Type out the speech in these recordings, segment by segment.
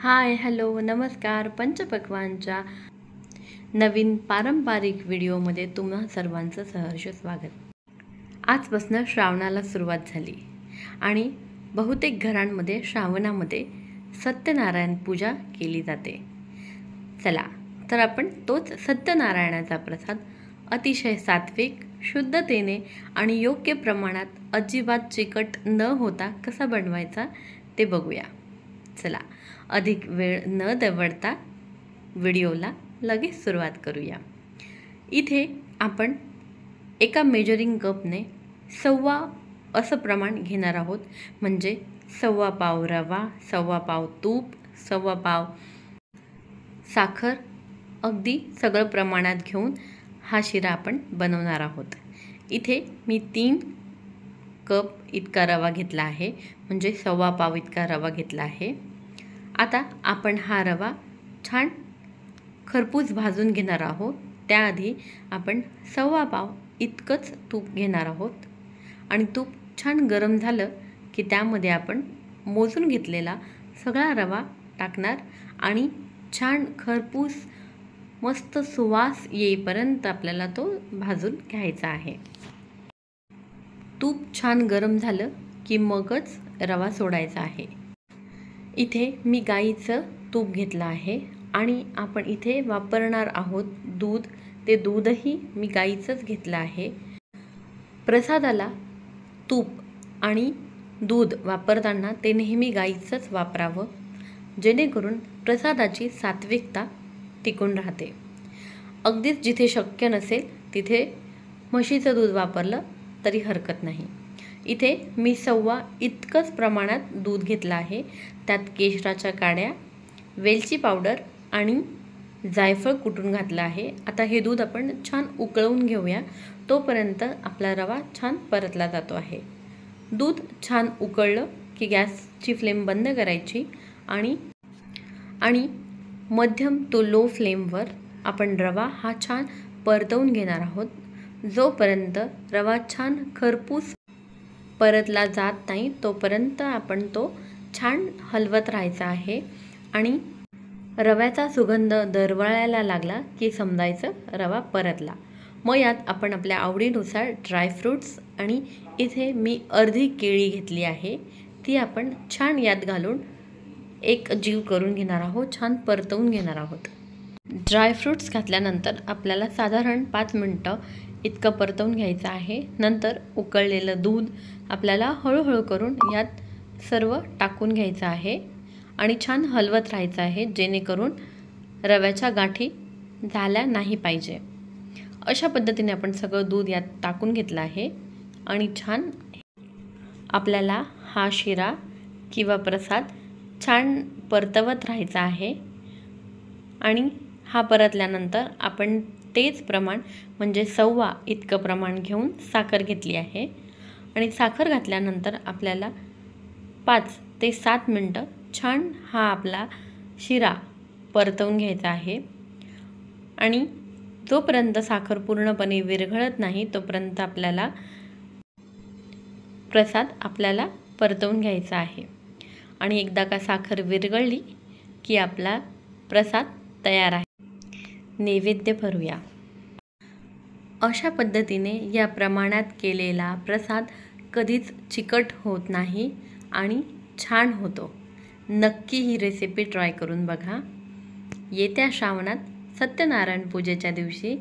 Hi hello नमस्कार पंचपक्वानच्या नवीन पारंपरिक व्हिडिओमध्ये तुम्हा सर्वांचं सहर्ष स्वागत। आजपासून श्रावणाला सुरुवात झाली आणि बहुतेक घरांमध्ये श्रावणामध्ये सत्यनारायण पूजा केली जाते। चला तर आपण तोच सत्यनारायणाचा प्रसाद अतिशय सात्विक, शुद्धतेने आणि योग्य प्रमाणात अजिबात चिकट न होता कसा बनवायचा ते बघूया। चला अधिक वेळ न दवडता व्हिडिओला लगेच सुरुवात करूया। इथे आपण एका मेजरिंग कपने 1.25 असं प्रमाण घेणार आहोत, म्हणजे 1.25 पाव रवा, 1.25 पाव तूप, 1.25 पाव साखर, अगदी सगळं प्रमाणात घेऊन हा शिरा आपण बनवणार आहोत। इथे मी 3 कप इतका रवा घेतला आहे, म्हणजे 1.25 पाव इतका रवा घेतला आहे। आता आपण हा रवा छान खरपूस भाजून घेणार आहोत। त्याआधी आपण 1.25 पाव इतकंच तूप घेणार आहोत आणि तूप छान गरम झालं की त्यामध्ये आपण मोजून घेतलेला सगळा रवा टाकणार आणि छान खरपूस मस्त सुवास येईपर्यंत आपल्याला तो भाजून घ्यायचा आहे। तूप छान गरम झालं की मगच रवा सोडायचा आहे। इथे मी गाईचं तूप घेतलं आहे आणि आपण इथे वापरणार आहोत दूध। ते दूधही मी गाईचंच घेतलं आहे। प्रसादाला तूप आणि दूध वापरताना ते नेहमी गाईचंच वापरावं, जेणेकरून प्रसादाची सात्विकता टिकून राहते। अगदीच जिथे शक्य नसेल तिथे म्हशीचं दूध वापरलं तरी हरकत नाही। इथे मी 1.25 इतकंच प्रमाणात दूध घेतलं आहे। त्यात केशराच्या काड्या, वेलची पावडर आणि जायफळ कुटून घातलं आहे। आता हे दूध आपण छान उकळवून घेऊया, तोपर्यंत आपला रवा छान परतला जातो आहे। दूध छान उकळलं की गॅसची फ्लेम बंद करायची आणि मध्यम टू लो फ्लेमवर आपण रवा हा छान परतवून घेणार आहोत, जोपर्यंत रवा छान खरपूस परतला जात नाही तोपर्यंत आपण तो छान हलवत राहायचा आहे। आणि रव्याचा सुगंध दरवळायला लागला की समजायचं रवा परतला। मग यात आपण आपल्या आवडीनुसार ड्रायफ्रूट्स आणि इथे मी अर्धी केळी घेतली आहे, ती आपण छान यात घालून एक जीव करून घेणार आहोत, छान परतवून घेणार आहोत। ड्रायफ्रूट्स घातल्यानंतर आपल्याला साधारण 5 मिनटं इतकं परतवून घ्यायचं आहे। नंतर उकळलेलं दूध आपल्याला हळूहळू करून यात सर्व टाकून घ्यायचं आहे आणि छान हलवत राहायचं आहे, जेणेकरून रव्याच्या गाठी झाल्या नाही पाहिजे। अशा पद्धतीने आपण सगळं दूध यात टाकून घेतलं आहे आणि छान आपल्याला हा शिरा किंवा प्रसाद छान परतवत राहायचा आहे। आणि हा परतल्यानंतर आपण तेच प्रमाण म्हणजे 1.25 इतकं प्रमाण घेऊन साखर घेतली आहे आणि साखर घातल्यानंतर आपल्याला 5 ते 7 मिनटं छान हा आपला शिरा परतवून घ्यायचा आहे। आणि जोपर्यंत साखर पूर्णपणे विरघळत नाही तोपर्यंत प्रसाद आपल्याला परतवून घ्यायचा आहे। आणि एकदा का साखर विरघळली की आपला प्रसाद तयार आहे। नैवेद्य भरूया। अशा पद्धतीने या प्रमाणात केलेला प्रसाद कधीच चिकट होत नाही आणि छान होतो। नक्की ही रेसिपी ट्राय करून बघा। येत्या श्रावणात सत्यनारायण पूजेच्या दिवशी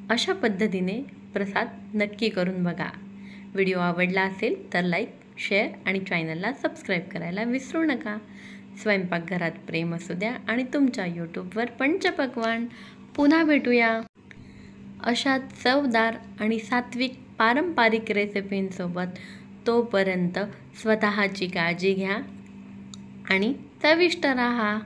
अशा पद्धतीने प्रसाद नक्की करून बघा। व्हिडिओ आवडला असेल तर लाईक, शेअर आणि चॅनलला सबस्क्राईब करायला विसरू नका। स्वयंपाकघरात प्रेम असू द्या आणि तुमच्या यूट्यूबवर पंचपक्वान। पुन्हा भेटूया अशा चवदार आणि सात्विक पारंपरिक रेसिपींसोबत। तोपर्यंत स्वतःची काळजी घ्या आणि चविष्ट राहा।